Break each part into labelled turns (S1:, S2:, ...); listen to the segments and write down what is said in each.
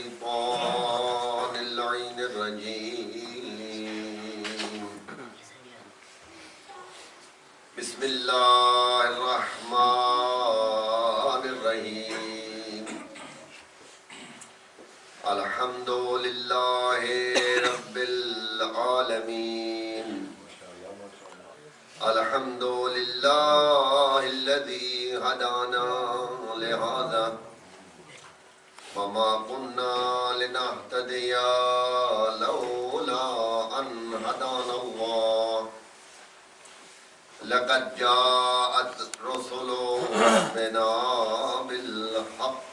S1: الشيطان اللعين الرجيم بسم الله الرحمن الرحيم الحمد لله رب العالمين الحمد لله الذي هدانا لهذا وما كنا لنهتدي لولا أن هدانا الله لقد جاءت رسل ربنا بالحق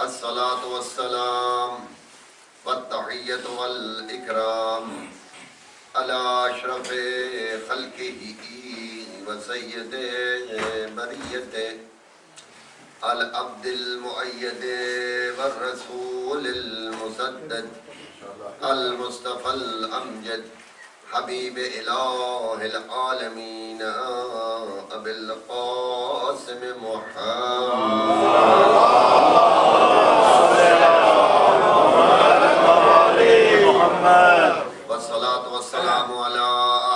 S1: الصلاة والسلام والتحية والإكرام على أشرف خلقه وسيد بريته العبد المؤيد والرسول المسدد المصطفى الأمجد حبيب إله العالمين أبي القاسم محمد والصلاة والسلام على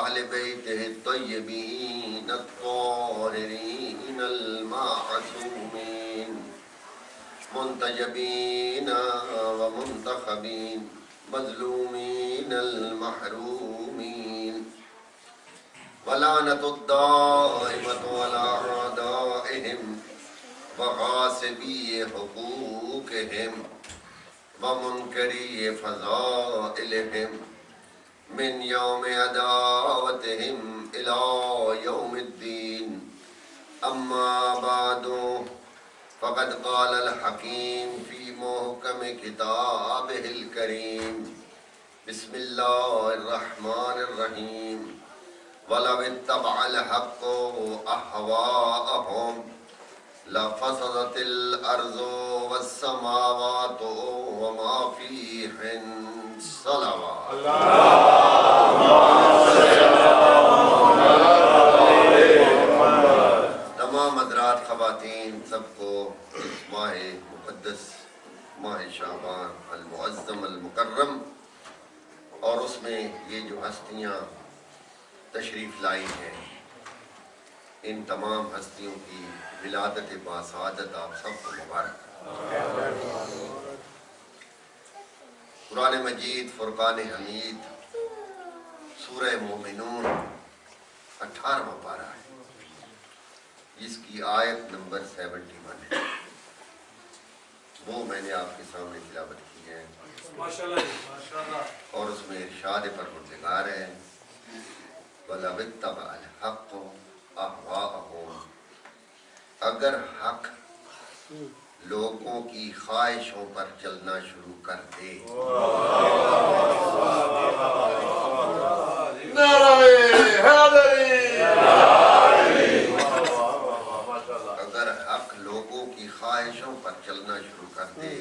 S1: أهل بيته الطيبين الطاهرين المعصومين منتجبين ومنتخبين مظلومين المحرومين ولعنة الدائمة على أعدائهم وغاصبي حقوقهم ومنكري فضائلهم من يوم عداوتهم إلى يوم الدين أما بعد فقد قال الحكيم في محكم كتابه الكريم بسم الله الرحمن الرحيم ولو اتبع الحق أهواءهم لفسدت الأرض والسماوات وما فيهن صلوات تمام حضرات خواتین سب کو ماہ مقدس ماہ شعبان المعظم المکرم اور اس میں یہ جو ہستیاں تشریف لائی ہیں ان تمام ہستیوں کی ولادت باسعادت آپ سب کو مبارک۔ قرآن مجید فرقان حمید سورہ مومنون 18واں پارہ ہے، جس کی آیت نمبر 71 ہے، وہ میں نے آپ کے سامنے تلاوت کی ہے اور اس میں ارشاد پروردگار ہے وَلَوِ اتَّبَعَ الْحَقُّ أَهْوَاءَهُمْ، اگر حق لوگوں کی خواہشوں پر چلنا شروع کر دے، اگر حق لوگوں کی خواہشوں پر چلنا شروع کر دے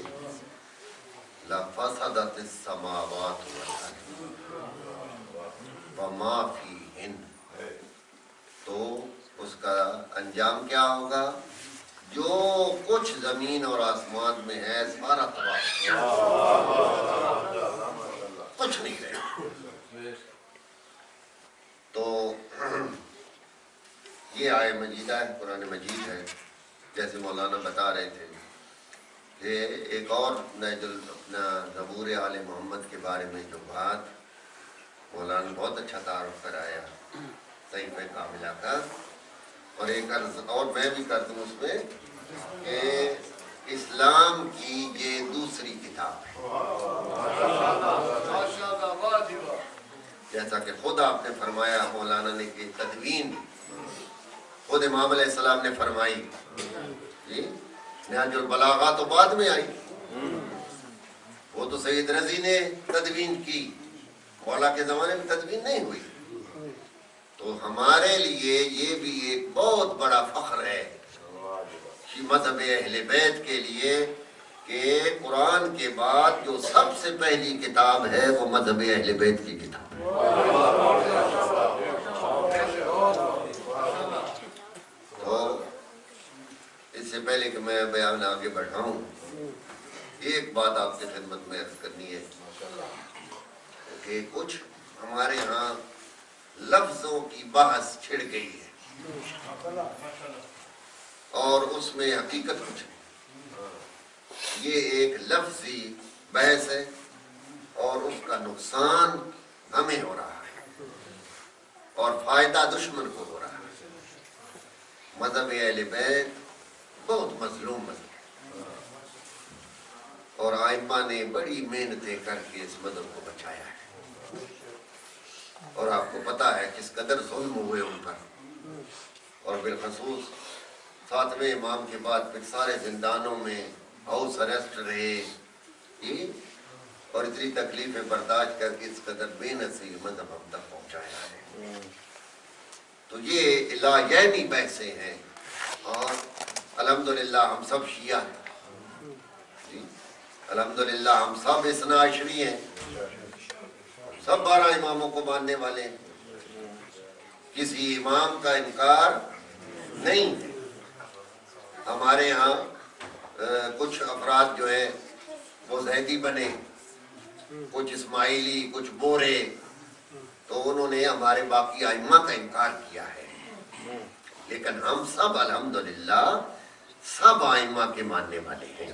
S1: لَفَسَدَتِ السَّمَاوَاتُ وَالْأَرْضُ وَمَا فِيهِنَّ، تو اس کا انجام کیا ہوگا؟ جو کچھ زمین اور آسمان میں ہے سارا تباہ، کچھ نہیں رہے۔ تو یہ آیت مجیدہ ہے، قرآن مجید ہے، جیسے مولانا بتا رہے تھے کہ ایک اور اپنا زبور آل محمد کے بارے میں جو بات مولانا بہت اچھا تعارف کرایا صحیفہ کاملہ کا، اور ایک عرض اور میں بھی کر دوں اس میں کہ اسلام کی یہ دوسری کتاب ہے، جیسا کہ خود آپ نے فرمایا مولانا نے کہ تدوین خود امام علیہ السلام نے فرمائی، جی نہج البلاغہ تو بعد میں آئی، وہ تو سید رضی نے تدوین کی، مولا کے زمانے میں تدوین نہیں ہوئی۔ تو ہمارے لیے یہ بھی ایک بہت بڑا فخر ہے مذہب اہل بیت کے لیے کہ قرآن کے بعد جو سب سے پہلی کتاب ہے وہ مذہب اہل بیت کی کتاب ہے۔ تو اس سے پہلے کہ میں بیان آگے بڑھاؤں ایک بات آپ کی خدمت میں عرض کرنی ہے کہ کچھ ہمارے ہاں لفظوں کی بحث چھڑ گئی ہے اور اس میں حقیقت کچھ نہیں. یہ ایک لفظی بحث ہے اور اس کا نقصان ہمیں ہو رہا ہے اور فائدہ دشمن کو ہو رہا ہے. مذہب اہل بیت بہت مظلوم مذہب اور ائمہ نے بڑی محنتیں کر کے اس مذہب کو بچایا ہے اور آپ کو پتا ہے کس قدر ظلم ہوئے ان پر اور بالخصوص 7ویں امام کے بعد پھر سارے زندانوں میں ہاؤس اریسٹ رہے اور اتنی تکلیفیں برداشت کر کے اس قدر محنت سے یہ مذہب ہم تک پہنچایا ہے. تو یہ الہیانی بحثیں ہیں اور الحمدللہ ہم سب شیعہ ہیں جی الحمدللہ ہم سب اثنا عشری ہیں سب 12 اماموں کو ماننے والے ہیں. کسی امام کا انکار نہیں ہے. ہمارے ہاں کچھ افراد جو ہیں وہ زیدی بنے کچھ اسماعیلی کچھ بورے تو انہوں نے ہمارے باقی ائمہ کا انکار کیا ہے لیکن ہم سب الحمدللہ سب ائمہ کے ماننے والے ہیں.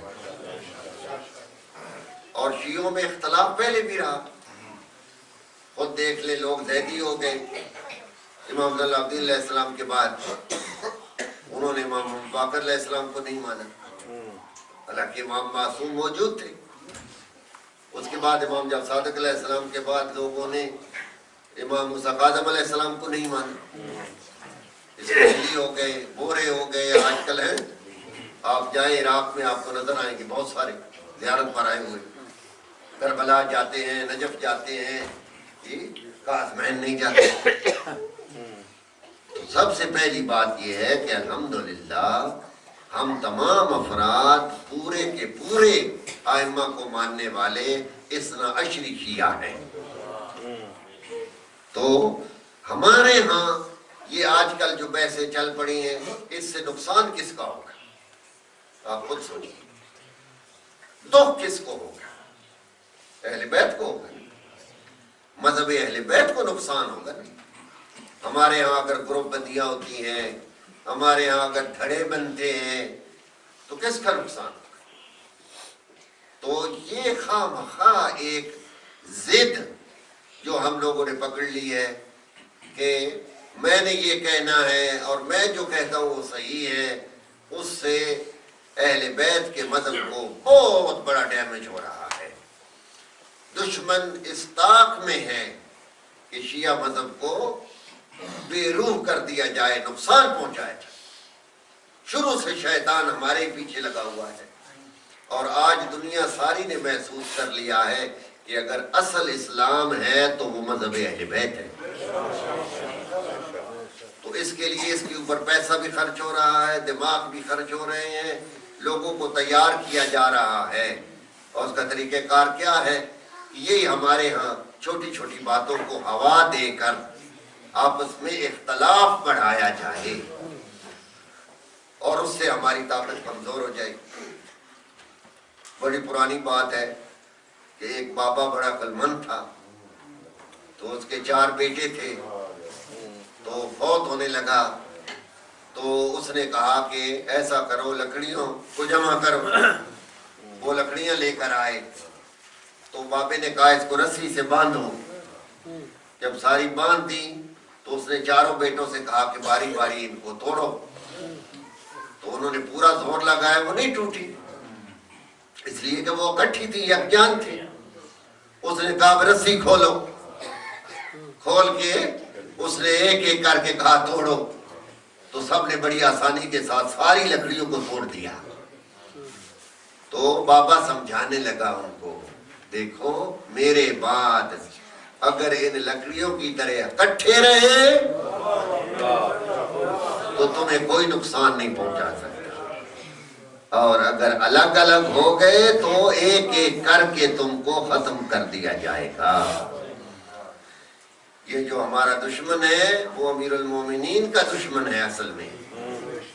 S1: اور شیعوں میں اختلاف پہلے بھی رہا. خود دیکھ لے لوگ زیدی ہو گئے امام زین العابدین علیہ السلام کے بعد انہوں نے امام باقر علیہ السلام کو نہیں مانا حالانکہ امام معصوم موجود تھے. اس کے بعد امام جعفر صادق علیہ السلام کے بعد لوگوں نے امام موسیٰ کاظم علیہ السلام کو نہیں مانا. اسماعیلی ہو گئے بورے ہو گئے آج کل ہیں آپ جائیں عراق میں آپ کو نظر آئیں گے بہت سارے زیارت پر آئے ہوئے کربلا جاتے ہیں نجف جاتے ہیں قازمین نہیں جاتے. سب سے پہلی بات یہ ہے کہ الحمدللہ ہم تمام افراد پورے کے پورے ائمہ کو ماننے والے اثنا عشری شیعہ ہیں. تو ہمارے ہاں یہ آج کل جو بحثیں چل پڑی ہیں اس سے نقصان کس کا ہوگا آپ خود سوچیے. دکھ کس کو ہوگا اہل بیت کو ہوگا مذہب اہل بیت کو نقصان ہوگا. ہمارے ہاں اگر گروپ بندیاں ہوتی ہیں ہمارے ہاں اگر دھڑے بنتے ہیں تو کس کا نقصان ہوگا. تو یہ خواہ مخواہ ایک ضد جو ہم لوگوں نے پکڑ لی ہے کہ میں نے یہ کہنا ہے اور میں جو کہتا ہوں وہ صحیح ہے اس سے اہل بیت کے مذہب کو بہت بڑا ڈیمیج ہو رہا ہے. دشمن اس طاق میں ہے کہ شیعہ مذہب کو بے روح کر دیا جائے نقصان پہنچایا جائے. شروع سے شیطان ہمارے پیچھے لگا ہوا ہے اور آج دنیا ساری نے محسوس کر لیا ہے کہ اگر اصل اسلام ہے تو وہ مذہب اہل بیت ہے. تو اس کے لیے اس کے اوپر پیسہ بھی خرچ ہو رہا ہے دماغ بھی خرچ ہو رہے ہیں لوگوں کو تیار کیا جا رہا ہے اور اس کا طریقہ کار کیا ہے کہ یہی ہمارے ہاں چھوٹی چھوٹی باتوں کو ہوا دے کر آپس میں اختلاف بڑھایا جائے اور اس سے ہماری طاقت کمزور ہو جائے. بڑی پرانی بات ہے کہ ایک بابا بڑا عقلمند تھا تو اس کے 4 بیٹے تھے تو فوت ہونے لگا تو اس نے کہا کہ ایسا کرو لکڑیوں کو جمع کرو. وہ لکڑیاں لے کر آئے تو بابے نے کہا اس کو رسی سے باندھو. جب ساری باندھ دی تو اس نے 4 بیٹوں سے کہا کہ باری باری ان کو توڑو. تو انہوں نے پورا زور لگایا وہ نہیں ٹوٹی اس لیے کہ وہ اکٹھی تھی یکجان تھے. اس نے کہا رسی کھولو. کھول کے اس نے ایک ایک کر کے کہا توڑو تو سب نے بڑی آسانی کے ساتھ ساری لکڑیوں کو توڑ دیا. تو بابا سمجھانے لگا ان کو دیکھو میرے بعد اگر ان لکڑیوں کی طرح اکٹھے رہے تو تمہیں کوئی نقصان نہیں پہنچا سکتا اور اگر الگ الگ ہو گئے تو ایک ایک کر کے تم کو ختم کر دیا جائے گا. یہ جو ہمارا دشمن ہے وہ امیر المومنین کا دشمن ہے اصل میں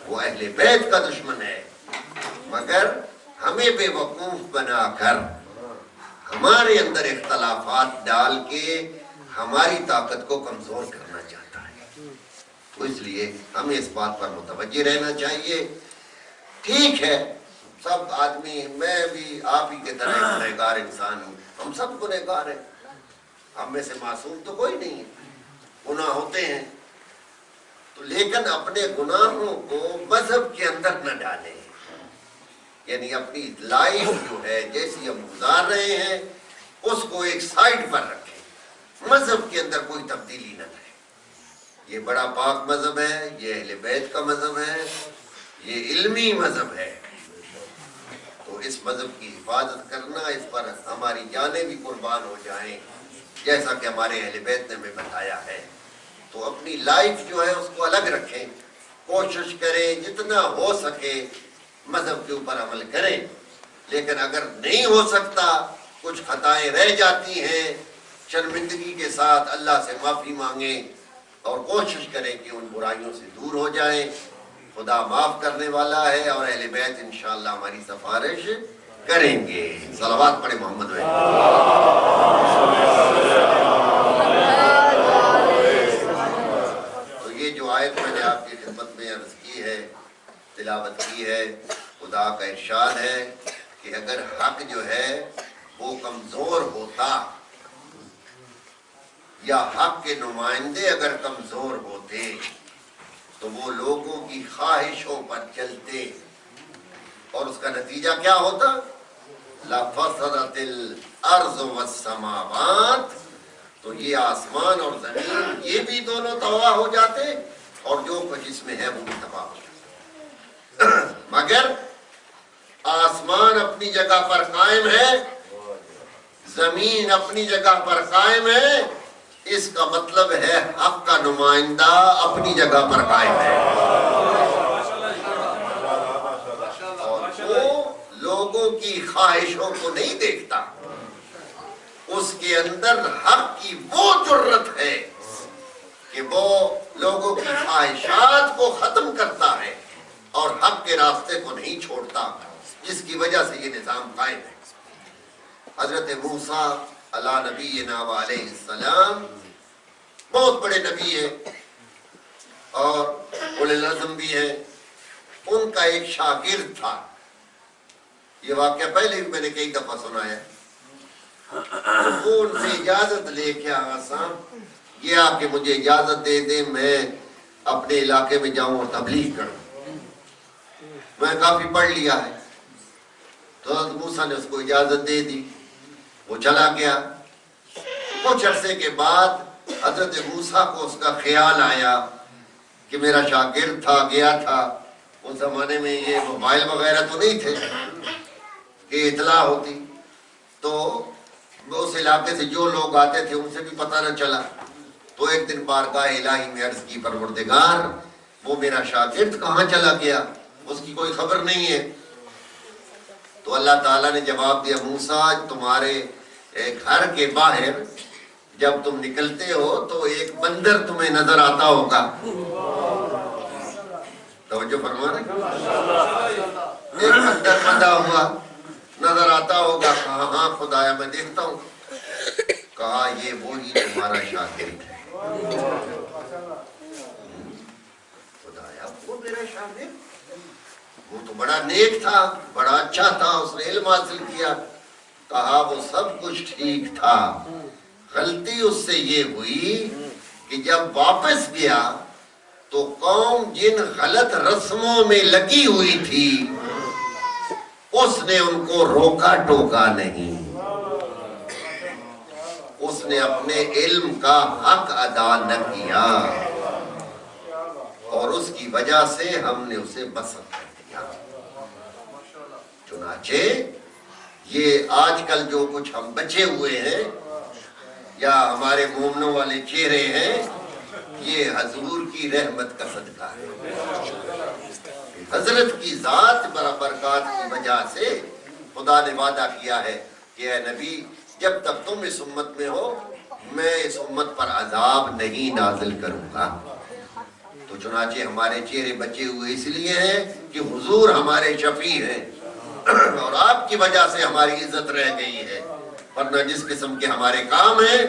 S1: وہ اہل بیت کا دشمن ہے مگر ہم ہمیں بے وقوف بنا کر ہمارے اندر اختلافات ڈال کے ہماری طاقت کو کمزور کرنا چاہتا ہے. تو اس لیے ہمیں اس بات پر متوجہ رہنا چاہیے. ٹھیک ہے سب آدمی، میں بھی آپ ہی کے طرح گنہگار انسان ہوں، ہم سب گنہگار ہیں، ہم میں سے معصوم تو کوئی نہیں ہے، گناہ ہوتے ہیں. تو لیکن اپنے گناہوں کو مذہب کے اندر نہ ڈالیں، یعنی اپنی لائف جو ہے جیسی ہم گزار رہے ہیں اس کو ایک سائڈ پر رکھیں، مذہب کے اندر کوئی تبدیلی نہ کریں. یہ بڑا پاک مذہب ہے، یہ اہل بیت کا مذہب ہے، یہ علمی مذہب ہے. تو اس مذہب کی حفاظت کرنا، اس پر ہماری جانیں بھی قربان ہو جائیں جیسا کہ ہمارے اہل بیت نے ہمیں بتایا ہے. تو اپنی لائف جو ہے اس کو الگ رکھیں، کوشش کریں جتنا ہو سکے مذہب کے اوپر عمل کریں. لیکن اگر نہیں ہو سکتا، کچھ خطائیں رہ جاتی ہیں، شرمندگی کے ساتھ اللہ سے معافی مانگیں اور کوشش کریں کہ ان برائیوں سے دور ہو جائیں. خدا معاف کرنے والا ہے اور اہل بیت انشاءاللہ ہماری سفارش کریں گے. صلوات پڑھیں محمد علیہ. تو یہ جو آیت میں نے آپ کی خدمت میں عرض کی ہے، تلاوت کی ہے، خدا کا ارشاد ہے کہ اگر حق جو ہے وہ کمزور ہوتا یا حق کے نمائندے اگر کمزور ہوتے تو وہ لوگوں کی خواہشوں پر چلتے، اور اس کا نتیجہ کیا ہوتا؟ لَفَسَدَتِ الْأَرْضُ وَالسَّمَاوَاتُ. تو یہ آسمان اور زمین یہ بھی دونوں تباہ ہو جاتے اور جو کچھ اس میں ہے وہ بھی تباہ ہو جاتے. مگر آسمان اپنی جگہ پر قائم ہے، زمین اپنی جگہ پر قائم ہے. اس کا مطلب ہے حق کا نمائندہ اپنی جگہ پر قائم ہے اور وہ لوگوں کی خواہشوں کو نہیں دیکھتا. اس کے اندر حق کی وہ جرت ہے کہ وہ لوگوں کی خواہشات کو ختم کرتا ہے اور حق کے راستے کو نہیں چھوڑتا، جس کی وجہ سے یہ نظام قائم ہے. حضرت موسیٰ علیہ نبینا علیہ السلام بہت بڑے نبی ہیں اور اولو العزم بھی ہیں. ان کا ایک شاگرد تھا، یہ واقعہ پہلے بھی میں نے کئی دفعہ سنایا. وہ ان سے اجازت لے کے یہ آپ کہ مجھے اجازت دے دیں میں اپنے علاقے میں جاؤں اور تبلیغ کروں. میں کافی پڑھ لیا ہے. تو حضرت موسیٰ نے اس کو اجازت دے دی، وہ چلا گیا. کچھ عرصے کے بعد حضرت موسیٰ کو اس کا خیال آیا کہ میرا شاگرد تھا، گیا تھا. اس زمانے میں یہ موبائل وغیرہ تو نہیں تھے کہ اطلاع ہوتی، تو اس علاقے سے جو لوگ آتے تھے ان سے بھی پتہ نہ چلا. تو ایک دن بارگاہ الہی میں عرض کی، پروردگار وہ میرا شاگرد کہاں چلا گیا، اس کی کوئی خبر نہیں ہے. تو اللہ تعالیٰ نے جواب دیا، موسیٰ تمہارے گھر کے باہر جب تم نکلتے ہو تو ایک بندر تمہیں نظر آتا ہوگا. توجہ فرما رہے، ایک بندر بندھا ہوا نظر آتا ہوگا. کہا ہاں خدایا میں دیکھتا ہوں. کہا یہ وہی تمہارا شاگرد ہے. خدایا وہ میرا شاگرد، وہ تو بڑا نیک تھا، بڑا اچھا تھا، اس نے علم حاصل کیا. کہا وہ سب کچھ ٹھیک تھا، غلطی اس سے یہ ہوئی کہ جب واپس گیا تو قوم جن غلط رسموں میں لگی ہوئی تھی اس نے ان کو روکا ٹوکا نہیں. اس نے اپنے علم کا حق ادا نہ کیا اور اس کی وجہ سے ہم نے اسے بسط کر دیا. چنانچہ یہ آج کل جو کچھ ہم بچے ہوئے ہیں یا ہمارے مومنوں والے چہرے ہیں، یہ حضور کی رحمت کا صدقہ ہے. حضرت کی ذات برکات کی وجہ سے خدا نے وعدہ کیا ہے کہ اے نبی جب تک تم اس امت میں ہو میں اس امت پر عذاب نہیں نازل کروں گا. تو چنانچہ ہمارے چہرے بچے ہوئے اس لیے ہیں کہ حضور ہمارے شفیع ہیں. اور آپ کی وجہ سے ہماری عزت رہ گئی ہے، ورنہ جس قسم کے ہمارے کام ہیں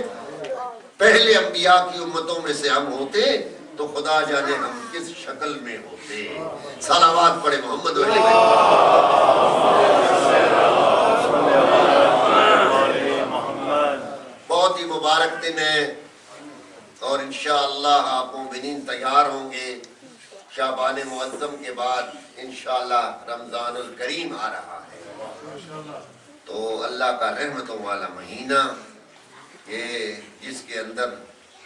S1: پہلے انبیاء کی امتوں میں سے ہم ہوتے تو خدا جانے ہم کس شکل میں ہوتے۔ صلوات پڑھے محمد و علی بہت ہی مبارک دن ہے، اور انشاءاللہ آپ مومنین تیار ہوں گے۔ شعبان معظم کے بعد انشاءاللہ رمضان الکریم آ رہا ہے، تو اللہ کا رحمتوں والا مہینہ، یہ جس کے اندر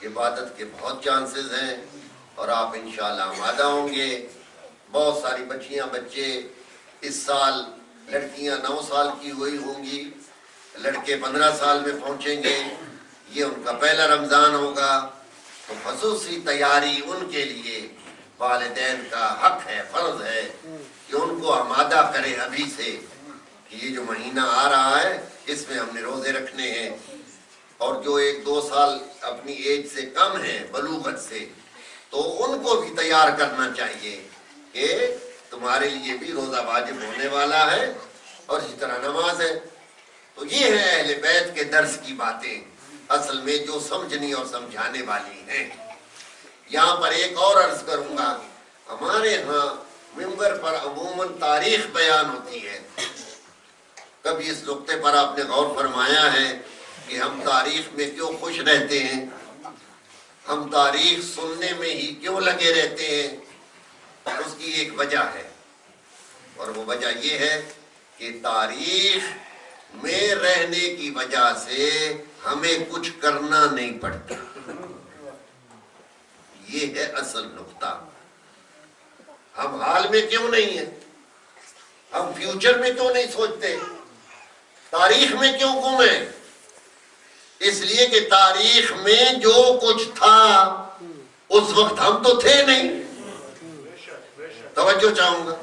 S1: عبادت کے بہت چانسز ہیں، اور آپ انشاءاللہ آمادہ ہوں گے۔ بہت ساری بچیاں بچے اس سال، لڑکیاں 9 سال کی ہوئی ہوں گی، لڑکے 15 سال میں پہنچیں گے، یہ ان کا پہلا رمضان ہوگا، تو خصوصی تیاری ان کے لیے والدین کا حق ہے، فرض ہے کہ ان کو آمادہ کرے ابھی سے کہ یہ جو مہینہ آ رہا ہے اس میں ہم نے روزے رکھنے ہیں۔ اور جو 1-2 سال اپنی ایج سے کم ہیں بلوغت سے، تو ان کو بھی تیار کرنا چاہیے کہ تمہارے لیے بھی روزہ واجب ہونے والا ہے، اور اسی طرح نماز ہے۔ تو یہ ہے اہل بیت کے درس کی باتیں، اصل میں جو سمجھنی اور سمجھانے والی ہیں۔ یہاں پر ایک اور عرض کروں گا، ہمارے ہاں ممبر پر عموماً تاریخ بیان ہوتی ہے۔ کبھی اس نقطے پر آپ نے غور فرمایا ہے کہ ہم تاریخ میں کیوں خوش رہتے ہیں؟ ہم تاریخ سننے میں ہی کیوں لگے رہتے ہیں؟ اس کی ایک وجہ ہے، اور وہ وجہ یہ ہے کہ تاریخ میں رہنے کی وجہ سے ہمیں کچھ کرنا نہیں پڑتا۔ یہ ہے اصل نقطہ۔ ہم حال میں کیوں نہیں ہیں؟ ہم فیوچر میں کیوں نہیں سوچتے؟ تاریخ میں کیوں گھومیں؟ اس لیے کہ تاریخ میں جو کچھ تھا اس وقت ہم تو تھے نہیں۔ توجہ چاہوں گا،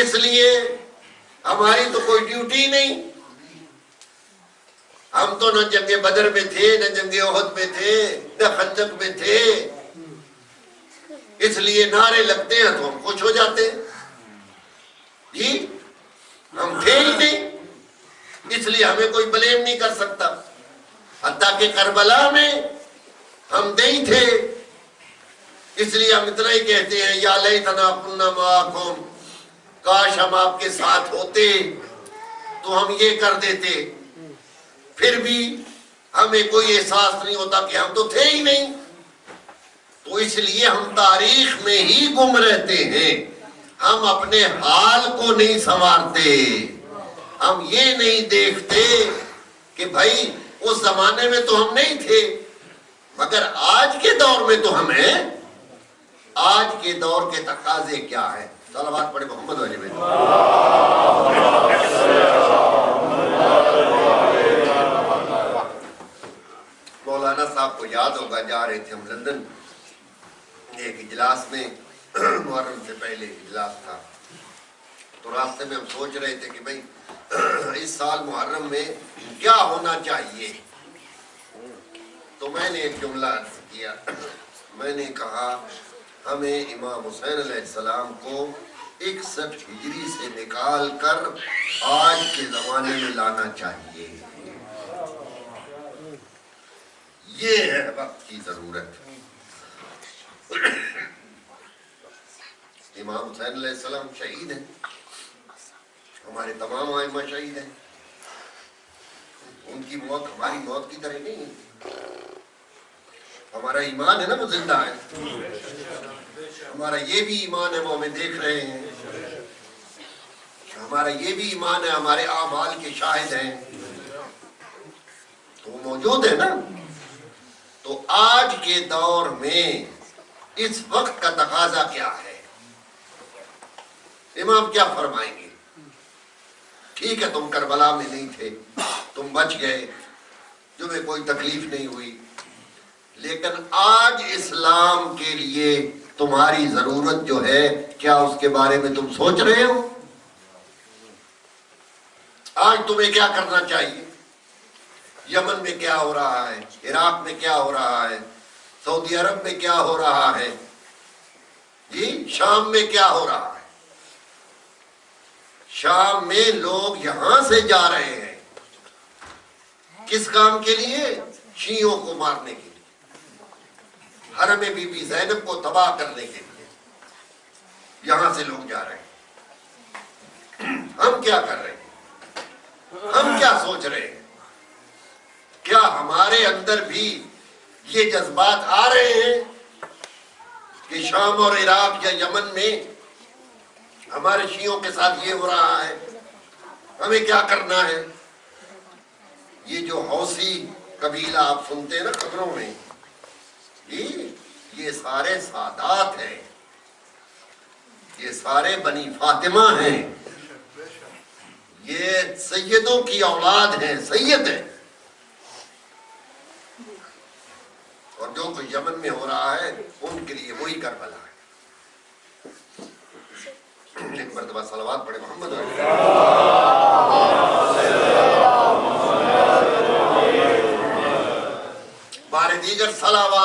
S1: اس لیے ہماری تو کوئی ڈیوٹی نہیں۔ ہم تو نہ جنگ بدر میں تھے، نہ جنگ احد میں تھے، نہ خندق میں تھے، اس لیے نعرے لگتے ہیں تو ہم خوش ہو جاتے ہیں۔ جی ہم تھے ہی نہیں، اس لیے ہمیں کوئی بلیم نہیں کر سکتا۔ حتیٰ کہ کربلا میں ہم نہیں تھے، اس لیے ہم اتنا ہی کہتے ہیں یا لیتنا کنا معاکم، کاش ہم آپ کے ساتھ ہوتے تو ہم یہ کر دیتے۔ پھر بھی ہمیں کوئی احساس نہیں ہوتا کہ ہم تو تھے ہی نہیں۔ تو اس لیے ہم تاریخ میں ہی گم رہتے ہیں، ہم اپنے حال کو نہیں سنوارتے، ہم یہ نہیں دیکھتے کہ بھائی اس زمانے میں تو ہم نہیں تھے، مگر آج کے دور میں تو ہم ہیں۔ آج کے دور کے تقاضے کیا ہیں؟ صلوات پڑھے محمد علی بھائی۔ مولانا صاحب کو یاد ہوگا، جا رہے تھے ہم لندن ایک اجلاس میں، محرم سے پہلے اجلاس تھا، تو راستے میں ہم سوچ رہے تھے کہ بھئی اس سال محرم میں کیا ہونا چاہیے۔ تو میں نے ایک جملہ عرض کیا، میں نے کہا ہمیں امام حسین علیہ السلام کو 61 ہجری سے نکال کر آج کے زمانے میں لانا چاہیے، یہ ہے وقت کی ضرورت۔ امام حسین علیہ السلام شہید ہیں، ہمارے تمام ائمہ شہید ہیں، ان کی موت ہماری موت کی طرح نہیں ہے۔ ہمارا ایمان ہے نا وہ زندہ ہے، ہمارا یہ بھی ایمان ہے وہ ہمیں دیکھ رہے ہیں، ہمارا یہ بھی ایمان ہے ہمارے اعمال کے شاہد ہیں، تو وہ موجود ہے نا۔ تو آج کے دور میں اس وقت کا تقاضا کیا ہے؟ امام کیا فرمائیں گے؟ ٹھیک ہے تم کربلا میں نہیں تھے، تم بچ گئے، تمہیں کوئی تکلیف نہیں ہوئی، لیکن آج اسلام کے لیے تمہاری ضرورت جو ہے، کیا اس کے بارے میں تم سوچ رہے ہو؟ آج تمہیں کیا کرنا چاہیے؟ یمن میں کیا ہو رہا ہے، عراق میں کیا ہو رہا ہے، سعودی عرب میں کیا ہو رہا ہے، جی شام میں کیا ہو رہا ہے؟ شام میں لوگ یہاں سے جا رہے ہیں کس کام کے لیے؟ شیعوں کو مارنے کے لیے، حرم بی بی زینب کو تباہ کرنے کے لیے یہاں سے لوگ جا رہے ہیں۔ ہم کیا کر رہے ہیں؟ ہم کیا سوچ رہے ہیں؟ کیا ہمارے اندر بھی یہ جذبات آ رہے ہیں کہ شام اور عراق یا یمن میں ہمارے شیعوں کے ساتھ یہ ہو رہا ہے، ہمیں کیا کرنا ہے؟ یہ جو حوثی قبیلہ آپ سنتے ہیں نا خبروں میں، یہ سارے سادات ہیں، یہ سارے بنی فاطمہ ہیں، یہ سیدوں کی اولاد ہیں، سید ہیں۔ اور جو کچھ یمن میں ہو رہا ہے ان کے لیے وہی کربلا ہے۔ ایک مرتبہ صلوات پڑھے محمد بارے دیگر صلوات۔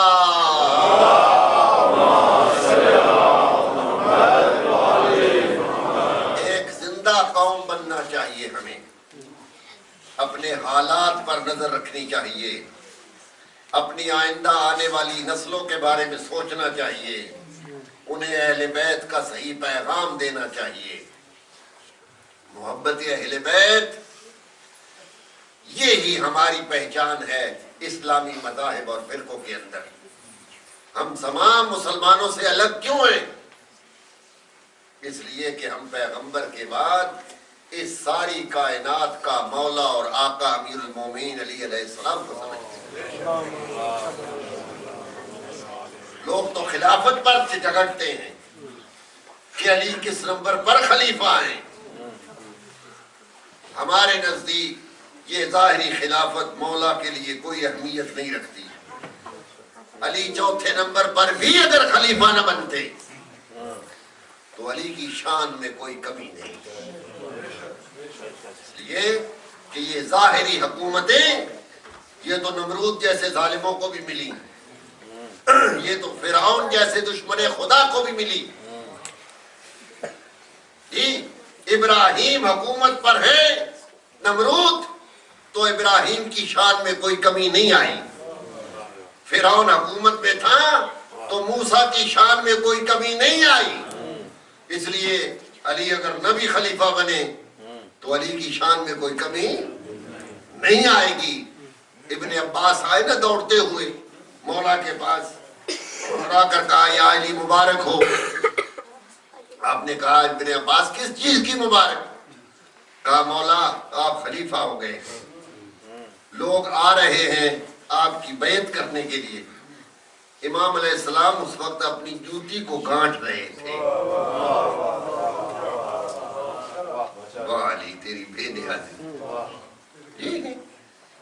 S1: ایک زندہ قوم بننا چاہیے ہمیں، اپنے حالات پر نظر رکھنی چاہیے، اپنی آئندہ آنے والی نسلوں کے بارے میں سوچنا چاہیے، انہیں اہل بیت کا صحیح پیغام دینا چاہیے۔ محبت اہل بیت یہی ہماری پہچان ہے اسلامی مذاہب اور فرقوں کے اندر۔ ہم تمام مسلمانوں سے الگ کیوں ہیں؟ اس لیے کہ ہم پیغمبر کے بعد اس ساری کائنات کا مولا اور آقا امیر المومنین علی علیہ السلام کو سمجھتے ہیں۔ لوگ تو خلافت پر جھگڑتے ہیں کہ علی کس نمبر پر خلیفہ ہیں۔ ہمارے نزدیک یہ ظاہری خلافت مولا کے لیے کوئی اہمیت نہیں رکھتی۔ علی چوتھے نمبر پر بھی اگر خلیفہ نہ بنتے تو علی کی شان میں کوئی کمی نہیں، اس لیے کہ یہ ظاہری حکومتیں یہ تو نمرود جیسے ظالموں کو بھی ملی، یہ تو فرعون جیسے دشمن خدا کو بھی ملی۔ جی ابراہیم حکومت پر ہے، نمرود تو ابراہیم کی شان میں کوئی کمی نہیں آئی۔ فرعون حکومت میں تھا تو موسیٰ کی شان میں کوئی کمی نہیں آئی۔ اس لیے علی اگر نبی خلیفہ بنے تو علی کی شان میں کوئی کمی نہیں آئے گی۔ ابن عباس آئے نا دوڑتے ہوئے مولا کے پاس، اور آ کر کہا یا علی مبارک ہو۔ آپ نے کہا ابن عباس کس چیز کی مبارک؟ کہا مولا آپ خلیفہ ہو گئے، لوگ آ رہے ہیں آپ کی بیعت کرنے کے لیے۔ امام علیہ السلام اس وقت اپنی جوتی کو گانٹھ رہے تھے۔ واہ علی تیری بے نیازی،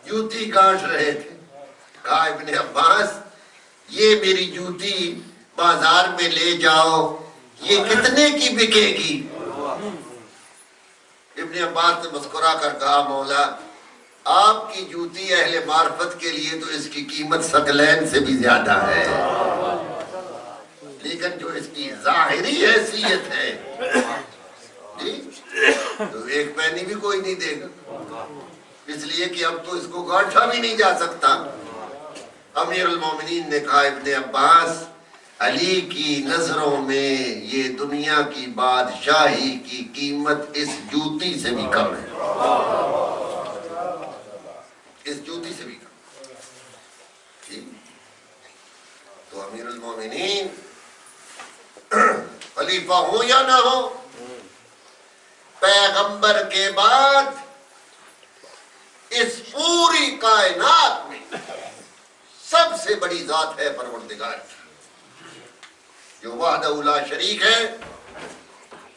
S1: جوتی گانٹھ رہے تھے۔ کہا ابن عباس یہ میری جوتی بازار میں لے جاؤ، یہ کتنے کی بکے گی؟ ابن عباس نے مسکرا کر کہا مولا آپ کی جوتی اہل معرفت کے لیے تو اس کی قیمت ثقلین سے بھی زیادہ ہے، لیکن جو اس کی ظاہری حیثیت ہے جی تو ایک پینی بھی کوئی نہیں دے گا، اس لیے کہ اب تو اس کو گانٹھا بھی نہیں جا سکتا۔ امیر المومنین نے کہا ابن عباس علی کی نظروں میں یہ دنیا کی بادشاہی کی قیمت اس جوتی سے بھی کم ہے، اس جوتی سے بھی کم۔ تو امیر المومنین خلیفہ ہو یا نہ ہو، پیغمبر کے بعد اس پوری کائنات میں سب سے بڑی ذات ہے پروردگار کی، جو وحدہ لا شریک ہے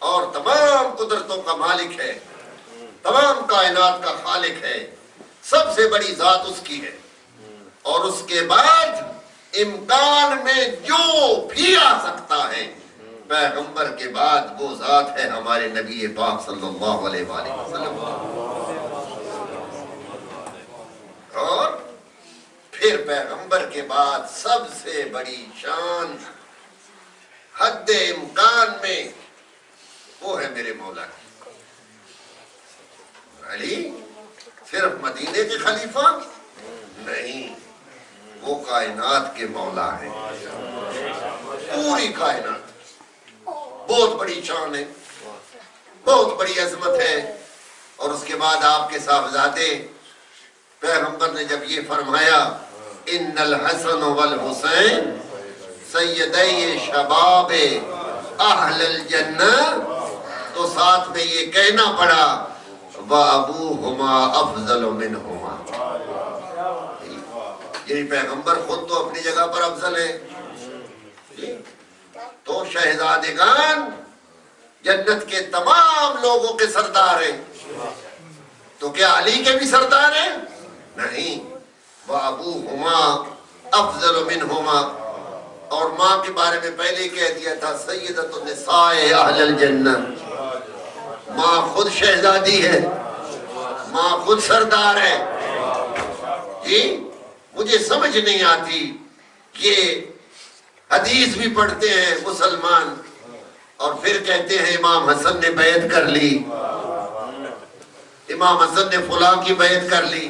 S1: اور تمام قدرتوں کا مالک ہے، تمام کائنات کا خالق ہے، سب سے بڑی ذات اس کی ہے۔ اور اس کے بعد امکان میں جو بھی آ سکتا ہے، پیغمبر کے بعد وہ ذات ہے ہمارے نبی پاک صلی اللہ علیہ وآلہ وسلم۔ اور پھر پیغمبر کے بعد سب سے بڑی شان حد امکان میں وہ ہے میرے مولا کی۔ علی صرف مدینے کے خلیفہ نہیں، وہ کائنات کے مولا ہیں، پوری کائنات۔ بہت بڑی شان ہے، بہت بڑی عظمت ہے۔ اور اس کے بعد آپ کے صاحبزادے پیغمبر نے جب یہ فرمایا ان الحسن والحسین سیدی شباب اہل الجنہ، تو ساتھ میں یہ کہنا پڑا وَأَبُوهُمَا أَفْضَلُ مِنْهُمَا، یعنی پیغمبر خود تو اپنی جگہ پر افضل ہے، تو شہزادگان جنت کے تمام لوگوں کے سردار ہیں، تو کیا علی کے بھی سردار ہیں؟ نہیں، وَأَبُوهُمَا أَفْضَلُ مِنْهُمَا۔ اور ماں کے بارے میں پہلے ہی کہہ دیا تھا سیدۃ النساء اہل الجنہ، ماں خود شہزادی ہے، ماں خود سردار ہے۔ جی مجھے سمجھ نہیں آتی، یہ حدیث بھی پڑھتے ہیں مسلمان اور پھر کہتے ہیں امام حسن نے بیعت کر لی، امام حسن نے فلاں کی بیعت کر لی۔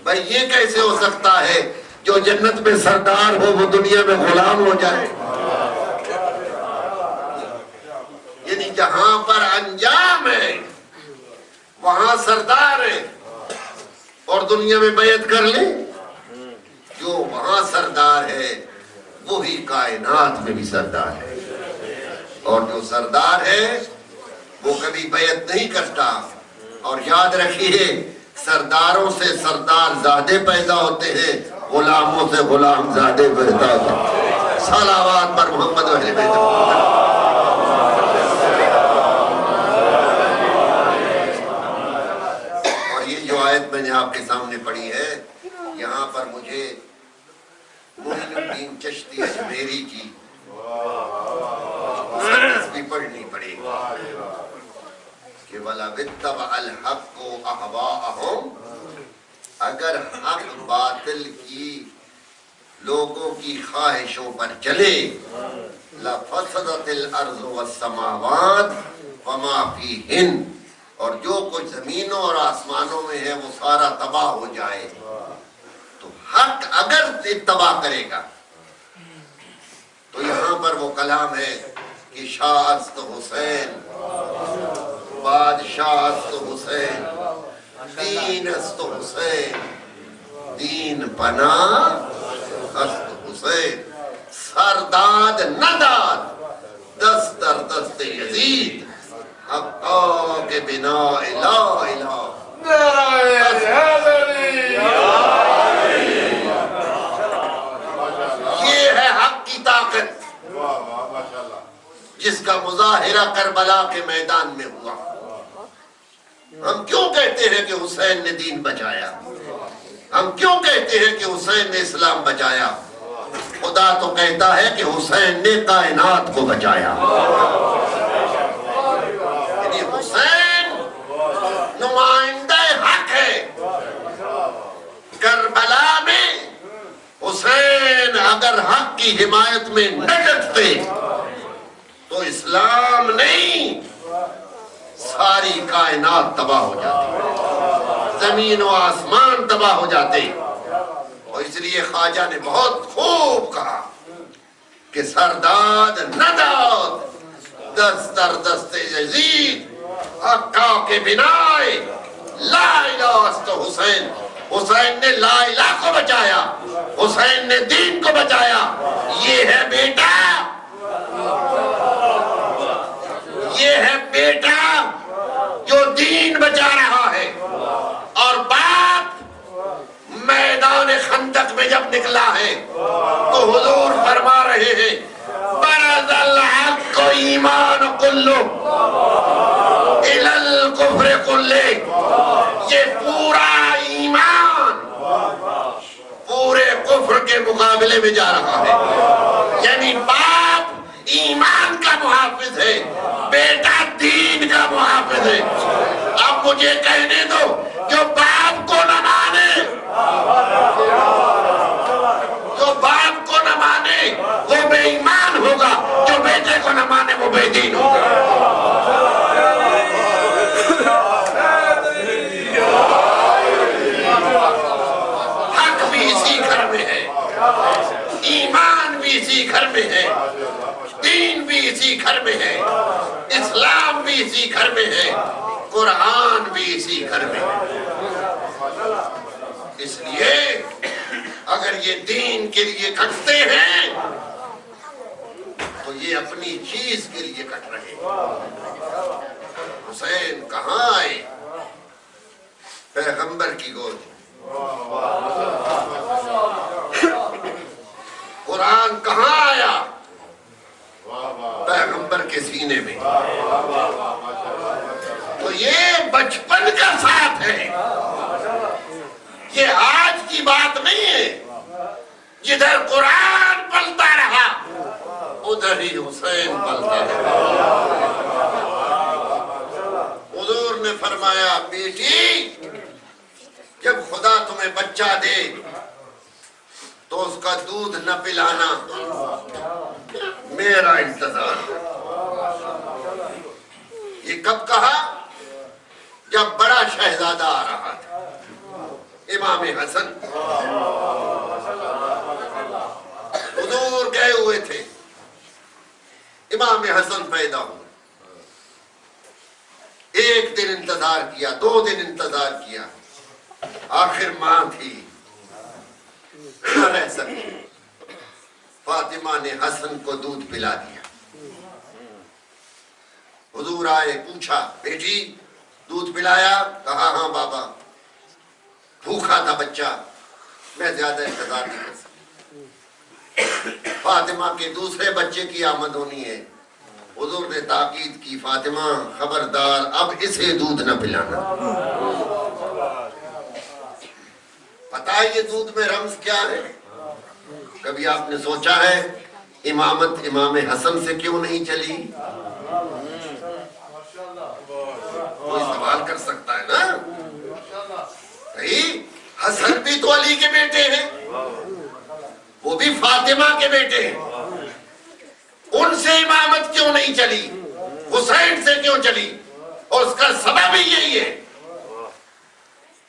S1: بھائی یہ کیسے ہو سکتا ہے جو جنت میں سردار ہو وہ دنیا میں غلام ہو جائے؟ یعنی جہاں پر انجام ہے وہاں سردار ہے اور دنیا میں بیعت کر لیں؟ جو وہاں سردار ہے وہی کائنات میں بھی سردار ہے، اور جو سردار ہے وہ کبھی بیعت نہیں کرتا۔ اور یاد رکھیے سرداروں سے سردار زادے پیدا ہوتے ہیں، غلاموں سے غلام زادے پیدا ہوتے ہیں۔ صلوات پر محمد و اہل بیت محمد۔ اور یہ جو آیت میں نے آپ کے سامنے پڑھی ہے، یہاں پر مجھے معین الدین چشتی اجمیری کی بھی پڑھنی پڑے گی کہ وَلَوِ اتَّبَعَ الْحَقُّ أَهْوَاءَهُمْ، اگر حق باطل کی لوگوں کی خواہشوں پر چلے، لَفَسَدَتِ الْأَرْضُ وَالسَّمَاوَاتُ وَمَا فِيهِنَّ، اور جو کچھ زمینوں اور آسمانوں میں ہے وہ سارا تباہ ہو جائے۔ تو حق اگر اتباع کرے گا تو یہاں پر وہ کلام ہے کہ شاہ است حسین، بادشاہ است حسین، دین است حسین، دین پناہ است حسین، سرداد نداد دست در دست یزید، حقا کے بنا لا الہ۔ یہ ہے حق کی طاقت جس کا مظاہرہ کربلا کے میدان میں ہوا۔ ہم کیوں کہتے ہیں کہ حسین نے دین بچایا؟ ہم کیوں کہتے ہیں کہ حسین نے اسلام بچایا؟ خدا تو کہتا ہے کہ حسین نے کائنات کو بچایا۔ یعنی حسین نمائندہ حق ہے۔ کربلا میں حسین اگر حق کی حمایت میں نہ ڈٹتے تو اسلام نہیں ساری کائنات تباہ ہو جاتی، زمین و آسمان تباہ ہو جاتے۔ اور اس لیے خواجہ نے بہت خوب کہا کہ سرداد نداد دست در دست یزید، حقا کے بنائے لا الہ است حسین۔ حسین نے لا الہ کو بچایا، حسین نے دین کو بچایا۔ یہ ہے بیٹا، یہ ہے بیٹا جو دین بچا رہا ہے۔ اور باپ میدان خندق میں جب نکلا ہے تو حضور فرما رہے ہیں برز الحق ایمان کلو الی الکفر کلے، یہ پورا ایمان پورے کفر کے مقابلے میں جا رہا ہے۔ یعنی باپ ایمان کا محافظ ہے، بیٹا دین کا محافظ ہے۔ اب مجھے کہنے دو جو باپ کو نہ مانے، جو باپ کو نہ مانے وہ بے ایمان ہوگا، جو بیٹے کو نہ مانے وہ بے دین ہوگا۔ گھر میں ہے، قرآن بھی اسی گھر میں ہے۔ اس لیے اگر یہ دین کے لیے کٹتے ہیں تو یہ اپنی چیز کے لیے کٹ رہے ہیں۔ حسین کہاں آئے؟ پیغمبر کی گود۔ قرآن کہاں آیا؟ پیغمبر کے سینے میں۔ تو یہ بچپن کا ساتھ ہے، یہ آج کی بات نہیں ہے۔ جدھر قرآن پلتا رہا ادھر ہی حسین پلتا رہا۔ حضور نے فرمایا بیٹی جب خدا تمہیں بچہ دے تو اس کا دودھ نہ پلانا، میرا انتظار۔ یہ کب کہا؟ جب بڑا شہزادہ آ رہا تھا، امام حسن۔ حضور گئے ہوئے تھے، امام حسن پیدا ہوئے۔ ایک دن انتظار کیا، 2 دن انتظار کیا، آخر ماں تھی نہ رہ سکی، فاطمہ نے حسن کو دودھ پلا دیا۔ حضور آئے، پوچھا بیٹی دودھ پلایا؟ کہا ہاں بابا، بھوکا تھا بچہ، میں زیادہ انتظار نہیں کر سکتا۔ فاطمہ کے دوسرے بچے کی آمد ہونی ہے۔ حضور نے تاکید کی، فاطمہ خبردار اب اسے دودھ نہ پلانا۔ پتہ ہے یہ دودھ میں رمز کیا ہے؟ کبھی آپ نے سوچا ہے امامت امام حسن سے کیوں نہیں چلی؟ کوئی سوال کر سکتا ہے نا؟ حسن بھی تو علی کے بیٹے ہیں، وہ بھی فاطمہ کے بیٹے ہیں، ان سے امامت کیوں نہیں چلی؟ حسین سے کیوں چلی؟ اور اس کا سبب ہی یہی ہے،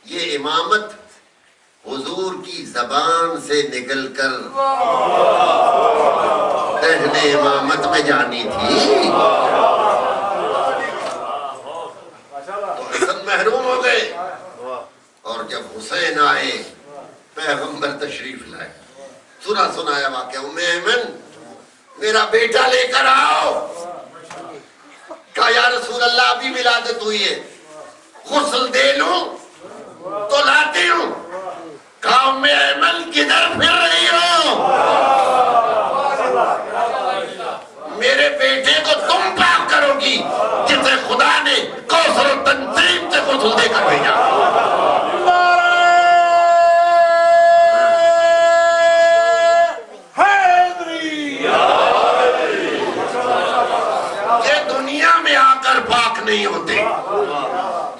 S1: یہ امامت حضور کی زبان سے نکل کر اہل امامت میں جانی تھی۔ تو حسن محروم ہو گئے، اور جب حسین آئے پیغمبر تشریف لائے، سنایا واقعہ، ام ایمن میرا بیٹا لے کر آؤ۔ کہا یا رسول اللہ ابھی ولادت ہوئی ہے، غسل دے لوں تو لاتی ہوں۔ کہا ام ایمن کدھر پھر رہی ہو؟ میرے بیٹے کو تم پاک کرو گی جسے خدا نے کوثر و تنظیم سے غسل دے کر بھیجا۔ پاک نہیں ہوتے،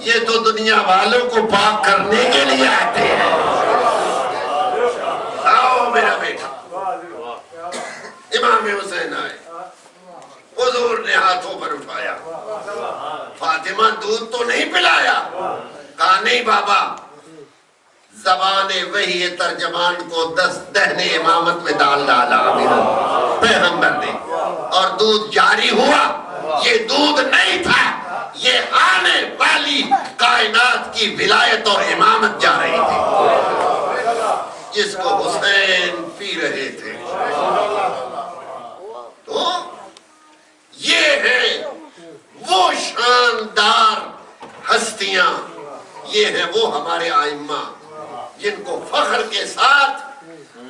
S1: یہ تو دنیا والوں کو پاک کرنے کے لیے آتے ہیں۔ آؤ میرا بیٹا۔ امام حسین آئے، حضور نے ہاتھوں پر اٹھایا، فاطمہ دودھ تو نہیں پلایا؟ کہا نہیں بابا، زبان وحی ترجمان کو دہنے امامت میں ڈال ڈالا پیغمبر نے، اور دودھ جاری ہوا۔ یہ دودھ نہیں تھا، یہ آنے والی کائنات کی ولایت اور امامت جا رہی تھی، جس کو حسین پی رہے تھے۔ تو یہ ہے وہ شاندار ہستیاں، یہ ہیں وہ ہمارے ائمہ جن کو فخر کے ساتھ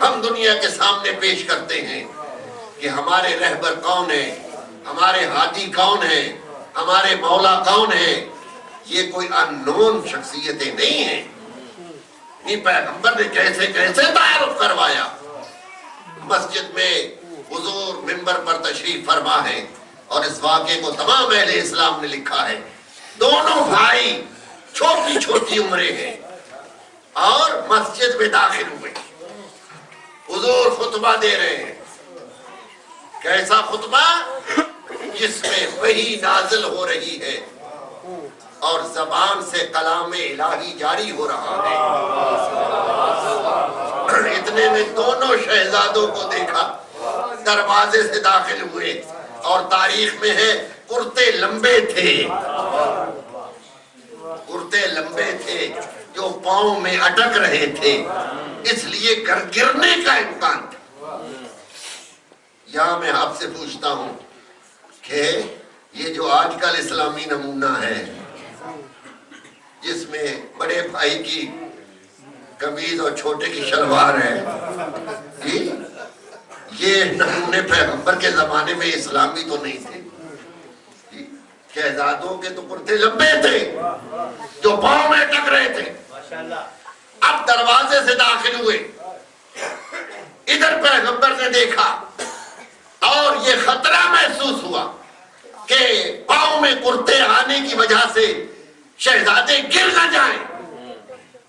S1: ہم دنیا کے سامنے پیش کرتے ہیں کہ ہمارے رہبر کون ہیں، ہمارے ہادی کون ہیں، ہمارے مولا کون ہیں۔ یہ کوئی اننون شخصیتیں نہیں ہیں۔ نہیں، پیغمبر نے کیسے کیسے تعارف کروایا۔ مسجد میں حضور منبر پر تشریف فرما ہے، اور اس واقعے کو تمام اہل اسلام نے لکھا ہے۔ دونوں بھائی چھوٹی چھوٹی عمریں ہیں اور مسجد میں داخل ہوئے، حضور خطبہ دے رہے ہیں۔ کیسا خطبہ؟ جس میں وحی نازل ہو رہی ہے اور زبان سے کلام الہی جاری ہو رہا ہے۔ اتنے میں دونوں شہزادوں کو دیکھا، دروازے سے داخل ہوئے، اور تاریخ میں ہے کرتے لمبے تھے، پاؤں میں اٹک رہے تھے، اس لیے گرنے کا امکان تھا۔ یہاں میں آپ سے پوچھتا ہوں کہ یہ جو آج کل اسلامی نمونہ ہے جس میں بڑے بھائی کی قمیض اور چھوٹے کی شلوار ہے، یہ نمونے پیغمبر کے زمانے میں اسلامی تو نہیں تھے۔ شہزادوں کے تو کرتے لمبے تھے جو پاؤں میں ٹک رہے تھے۔ اب دروازے سے داخل ہوئے، ادھر پیغمبر نے دیکھا اور یہ خطرہ محسوس ہوا کہ پاؤں میں کرتے آنے کی وجہ سے شہزادے گر نہ جائیں۔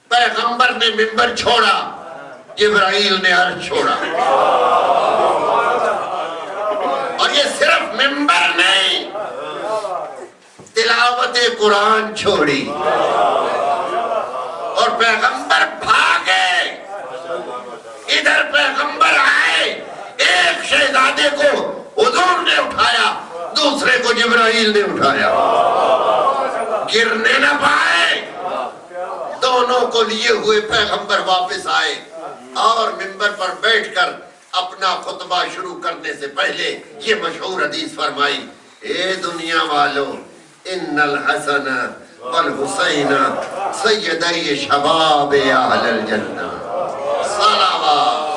S1: پیغمبر نے منبر چھوڑا، جبرائیل نے عرش چھوڑا۔ اور یہ صرف منبر نہیں، تلاوت قرآن چھوڑی اور پیغمبر بھاگے۔ ادھر پیغمبر آئے، ایک شہزادے کو حضور نے اٹھایا، دوسرے کو جبرائیل نے اٹھایا، گرنے نہ پائے۔ دونوں کو لیے ہوئے پیغمبر واپس آئے اور منبر پر بیٹھ کر اپنا خطبہ شروع کرنے سے پہلے یہ مشہور حدیث فرمائی، اے دنیا والوں، ان الحسن والحسین سیدی شباب اہل الجنہ، صلوات۔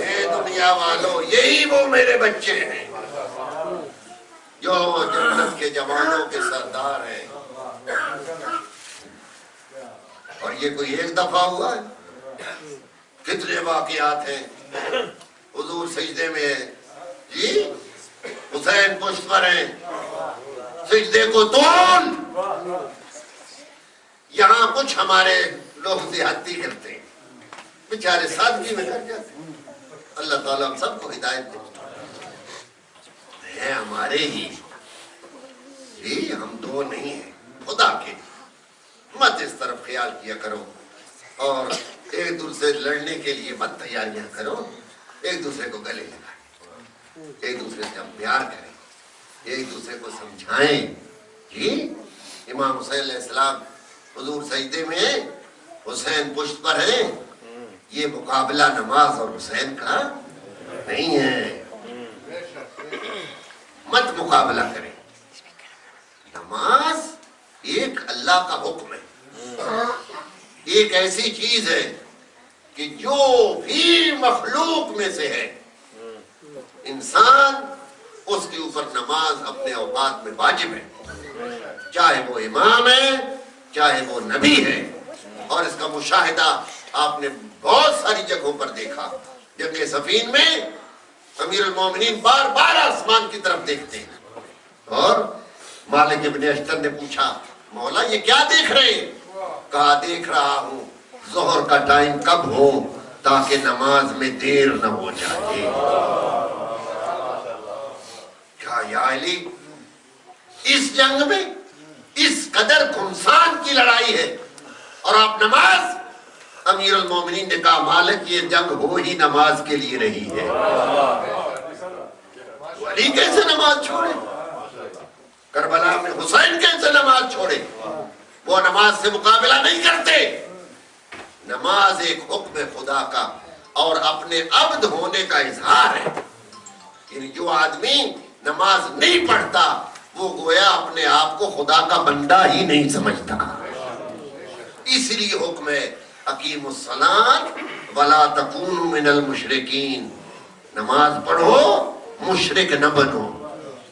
S1: اے دنیا والوں، یہی وہ میرے بچے ہیں جو جنت کے جوانوں کے سردار ہیں۔ اور یہ کوئی ایک دفعہ ہوا ہے؟ کتنے واقعات ہیں۔ حضور سجدے میں ہیں، جی حسین پشت پر ہیں، سجدے کو طول۔ یہاں کچھ ہمارے لوگ زیادتی کرتے ہیں، بیچارے سادگی میں کر جاتے ہیں۔ اللہ تعالیٰ ہم سب کو ہدایت دے۔ ہیں ہمارے ہی، جی ہم دو نہیں ہیں، خدا کے مت اس طرف خیال کیا کرو اور ایک دوسرے سے لڑنے کے لیے مت تیاریاں کرو۔ ایک دوسرے کو گلے لگائیں، ایک دوسرے سے ہم پیار کریں، ایک دوسرے کو سمجھائیں۔ جی امام حسین علیہ السلام حضور سجدے میں، حسین پشت پر ہیں۔ یہ مقابلہ نماز اور حسین کا نہیں ہے، مت مقابلہ کریں۔ نماز ایک اللہ کا حکم ہے، ایک ایسی چیز ہے کہ جو بھی مخلوق میں سے ہے انسان، اس کے اوپر نماز اپنے اوقات میں واجب ہے، چاہے وہ امام ہے چاہے وہ نبی ہے۔ اور اس کا مشاہدہ آپ نے بہت ساری جگہوں پر دیکھا۔ جنگ صفین میں امیر المومنین بار بار آسمان کی طرف دیکھتے ہیں اور مالک ابن اشتر نے پوچھا، مولا یہ کیا دیکھ رہے ہیں؟ کہا دیکھ رہا ہوں ظہر کا ٹائم کب ہو تاکہ نماز میں دیر نہ ہو جائے۔ کہا یا علی، اس جنگ میں اس قدر گھمسان کی لڑائی ہے اور آپ نماز؟ امیر المومنین نے کہا مالک یہ جنگ ہو ہی نماز کے لیے رہی ہے، علی کیسے نماز چھوڑے؟ کربلا میں حسین کیسے نماز چھوڑے؟ وہ نماز سے مقابلہ نہیں کرتے۔ نماز ایک حکم خدا کا اور اپنے عبد ہونے کا اظہار ہے۔ یعنی جو آدمی نماز نہیں پڑھتا وہ گویا اپنے آپ کو خدا کا بندہ ہی نہیں سمجھتا۔ اس لیے حکم ہے اقیموا الصلاۃ ولا تکونوا من المشرکین، نماز پڑھو مشرک نہ بنو،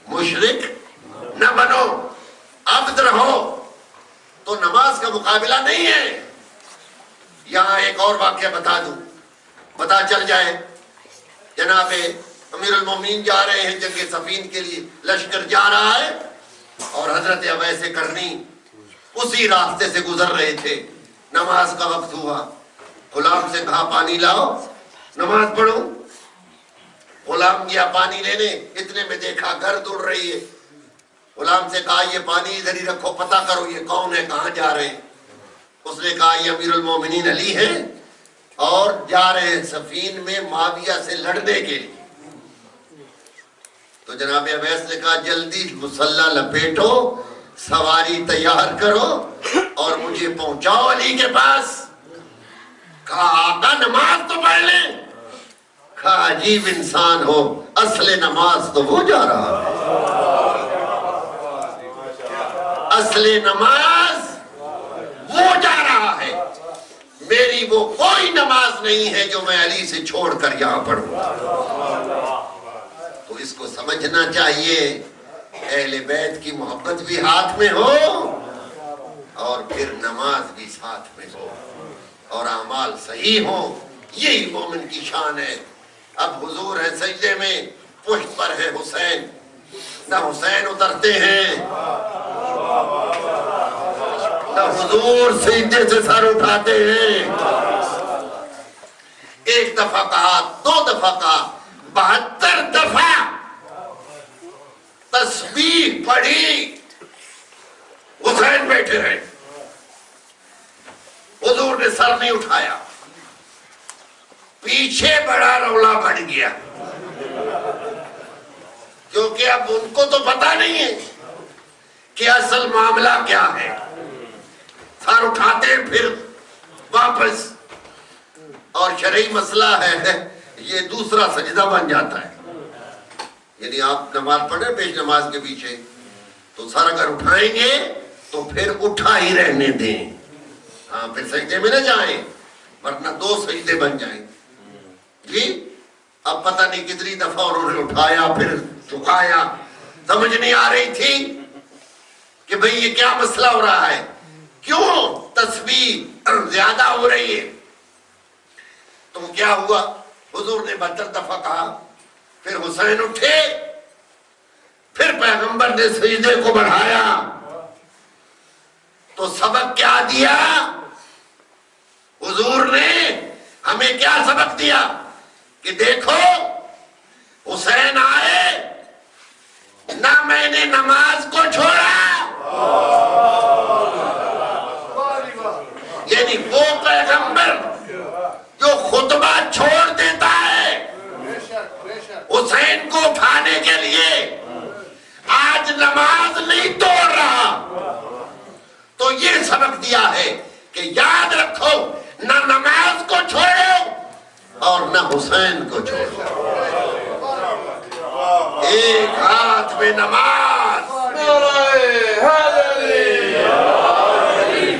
S1: مشرک نہ بنو، عبد رہو۔ تو نماز کا مقابلہ نہیں ہے۔ یہاں ایک اور واقعہ بتا دوں، پتا چل جائے۔ جناب امیر المومنین جا رہے ہیں جنگ صفین کے لیے، لشکر جا رہا ہے اور حضرت اویس کرنی اسی راستے سے گزر رہے تھے۔ نماز کا وقت ہوا، غلام سے کہا پانی لاؤ نماز پڑھو۔ غلام گیا پانی لینے، اتنے میں دیکھا گرد اڑ رہی ہے۔ غلام سے کہا یہ پانی ادھر ہی رکھو، پتہ کرو یہ کون ہے، کہاں جا رہے ہیں۔ اس نے کہا یہ امیر المومنین علی ہیں اور جا رہے ہیں صفین میں معاویہ سے لڑنے کے لیے۔ تو جناب اویس نے کہا جلدی مصلی لپیٹو، سواری تیار کرو اور مجھے پہنچاؤ علی کے پاس۔ کہا آقا نماز تو پڑھ لیں۔ کہا عجیب انسان ہو، اصل نماز تو وہ جا رہا ہے، اصل نماز وہ جا رہا ہے، میری وہ کوئی نماز نہیں ہے جو میں علی سے چھوڑ کر یہاں پڑھوں۔ تو اس کو سمجھنا چاہیے، اہل بیت کی محبت بھی ہاتھ میں ہو اور پھر نماز بھی ساتھ میں ہو اور اعمال صحیح ہوں، یہی مومن کی شان ہے۔ اب حضور ہے سجدے میں، پشت پر ہے حسین، نہ حسین اترتے ہیں نہ حضور سجدے سے سر اٹھاتے ہیں۔ ایک دفعہ کہا، دو دفعہ کہا، 72 دفعہ تسبیح پڑھی، حسین بیٹھے رہے، حضور نے سر نہیں اٹھایا۔ پیچھے بڑا رولا بڑھ گیا، کیونکہ اب ان کو تو پتا نہیں ہے کہ اصل معاملہ کیا ہے۔ سر اٹھاتے پھر واپس، اور شرعی مسئلہ ہے یہ دوسرا سجدہ بن جاتا ہے۔ یعنی آپ نماز پڑھیں پیش نماز کے پیچھے، تو سر اگر اٹھائیں گے تو پھر اٹھا ہی رہنے دیں، ہاں پھر سجدے میں نہ جائیں، ورنہ دو سجدے بن جائیں۔ جی اب پتہ نہیں کتنی دفعہ انہوں نے اٹھایا پھر جھکایا، سمجھ نہیں آ رہی تھی کہ بھئی یہ کیا مسئلہ ہو رہا ہے، کیوں تسبیح زیادہ ہو رہی ہے۔ تو کیا ہوا، حضور نے 72 دفعہ کہا، پھر حسین اٹھے، پھر پیغمبر نے سجدے کو بڑھایا۔ تو سبق کیا دیا حضور نے ہمیں، کیا سبق دیا کہ دیکھو حسین آئے، نہ میں نے نماز کو چھوڑا، یعنی وہ پیغمبر جو خطبہ چھوڑ دیتا ہے حسین کو اٹھانے کے لیے، آج نماز نہیں توڑ رہا۔ تو یہ سبق دیا ہے کہ یاد رکھو، نہ نماز کو چھوڑو اور نہ حسین کو چھوڑو۔ ایک ہاتھ میں نماز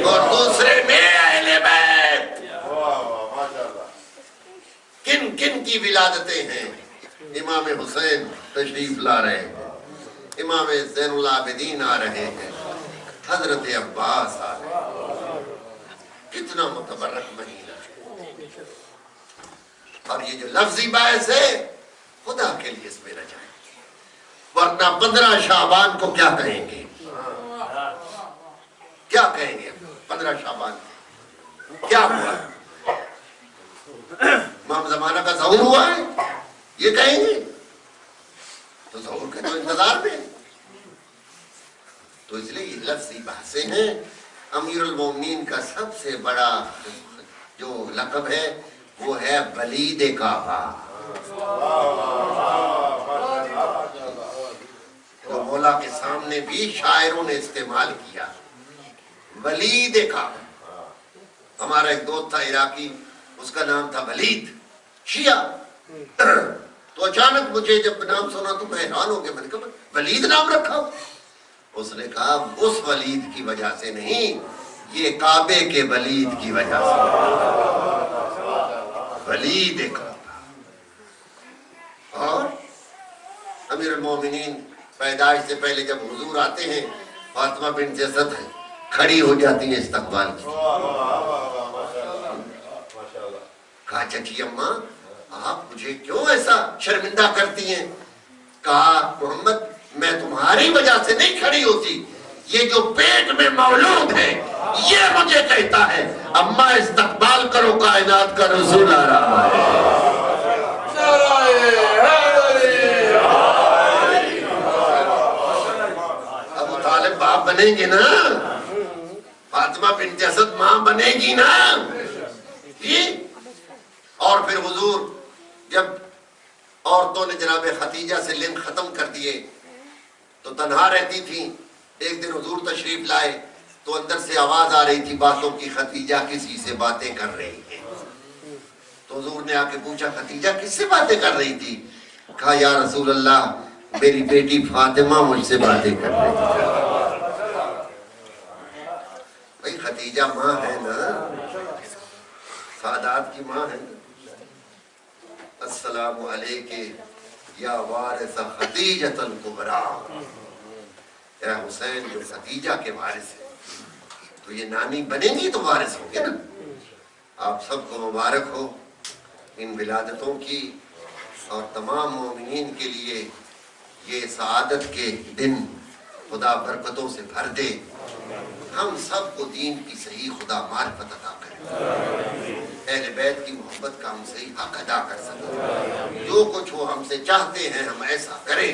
S1: اور دوسرے میں اہل بیت۔ کن کن کی ولادتیں ہیں؟ امام حسین تشریف لا رہے ہیں، امام زین العابدین آ رہے ہیں، حضرت عباس آ رہے ہیں۔ کتنا متبرک مہینہ ہے، اور یہ جو لفظی باعث ہے خدا کے لیے اس میں نہ جائیں، ورنہ 15 شعبان کو کیا کہیں گے، کیا کہیں گے 15 شعبان کیا ہوا، امام زمانہ کا ظہور ہوا ہے یہ کہیں گے، تو ظہور کے تو انتظار میں۔ تو اس لیے یہ لفظی بحثیں ہیں۔ امیر المومنین کا سب سے بڑا جو لقب ہے وہ ہے ولید کعبہ، جو مولا کے سامنے بھی شاعروں نے استعمال کیا، ولید کعبہ۔ ہمارا ایک دوست تھا عراقی، اس کا نام تھا ولید، شیعہ، تو اچانک مجھے جب نام سنا تو میں حیران ہو گیا، میں نے کہا ولید نام رکھا؟ اس نے کہا اس ولید کی وجہ سے نہیں، یہ کعبے کے ولید کی وجہ سے، ولید کعبہ۔ اور امیر المومنین پیدائش سے پہلے جب حضور آتے ہیں، فاطمہ بنت اسد کھڑی ہو جاتی ہیں استقبال کی۔ کہا چچی اماں آپ مجھے کیوں ایسا شرمندہ کرتی ہیں؟ کہا محمد میں تمہاری وجہ سے نہیں کھڑی ہوتی، یہ جو پیٹ میں مولود ہے یہ مجھے کہتا ہے اماں استقبال کرو، کائنات کا رسول آ رہا ہے۔ ابو طالب باپ بنیں گے نا، فاطمہ بنت اسد ماں بنے گی نا، اور پھر حضور جب عورتوں نے جناب خدیجہ سے لنک ختم کر دیے تو تنہا رہتی تھیں. ایک دن حضور تشریف لائے تو اندر سے آواز آ رہی تھی باتوں کی, خدیجہ کسی سے باتیں کر رہی ہے. تو حضور نے آ کے پوچھا خدیجہ کس سے باتیں کر رہی تھی؟ کہا یا رسول اللہ میری بیٹی فاطمہ مجھ سے باتیں کر رہی تھی. بھائی خدیجہ ماں ہے نا, سعادات کی ماں ہے نا. السلام علیکہ یا وارث خدیجۃ الکبریٰ, اے حسین جو خدیجہ کے وارث ہیں تو یہ نانی بنیں گی تو وارث ہوں گے نا. آپ سب کو مبارک ہو ان ولادتوں کی, اور تمام مومنین کے لیے یہ سعادت کے دن خدا برکتوں سے بھر دے. ہم سب کو دین کی صحیح خدا معرفت عطا کرے, اہل بیت کی محبت کا ہم صحیح حق ادا کر سکیں. جو کچھ وہ ہم سے چاہتے ہیں ہم ایسا کریں.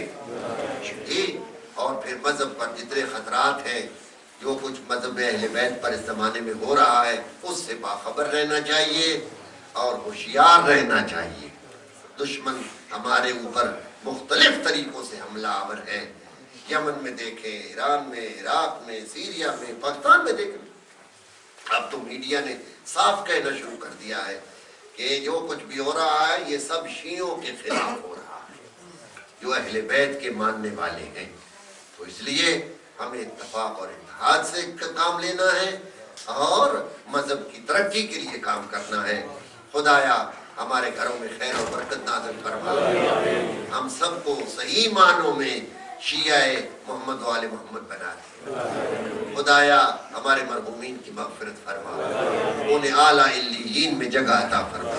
S1: اور پھر مذہب پر جتنے خطرات ہیں, جو کچھ مذہب اہل بیت پر اس زمانے میں ہو رہا ہے اس سے باخبر رہنا چاہیے اور ہوشیار رہنا چاہیے. دشمن ہمارے اوپر مختلف طریقوں سے حملہ آور ہے. یمن میں دیکھیں, ایران میں, عراق میں, سیریا میں, پاکستان میں دیکھیں. اب تو میڈیا نے صاف کہنا شروع کر دیا ہے کہ جو کچھ بھی ہو رہا ہے یہ سب شیعوں کے خلاف ہو رہا ہے جو اہل بیت کے ماننے والے ہیں. تو اس لیے ہمیں اتفاق اور اتحاد سے کام لینا ہے اور مذہب کی ترقی کے لیے کام کرنا ہے. خدایا ہمارے گھروں میں خیر و برکت نازل فرما, ہم سب کو صحیح معنوں میں شیعہ محمد و آل محمد بنا دے. خدایا ہمارے مرحومین کی مغفرت فرما, انہیں اعلیٰ علیین میں جگہ عطا فرما.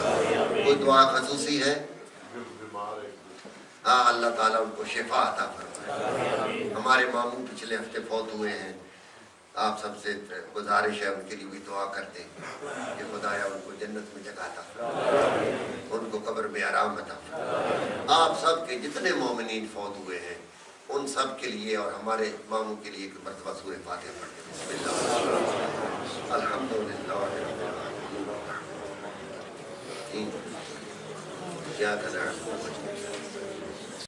S1: کوئی دعا خصوصی ہے؟ ہاں, اللہ تعالیٰ ان کو شفا عطا فرمائے. ہمارے ماموں پچھلے ہفتے فوت ہوئے ہیں, آپ سب سے گزارش ہے ان کے لیے بھی دعا کرتے کہ خدایا ان کو جنت میں جگہ عطا فرمائے, ان کو قبر میں آرام عطا فرمائے. آپ سب کے جتنے مومنین فوت ہوئے ہیں ان سب کے لیے اور ہمارے ماموں کے لیے ایک مرتبہ سورہ فاتحہ پڑھتے ہیں. بسم اللہ الحمدللہ کیا کرنا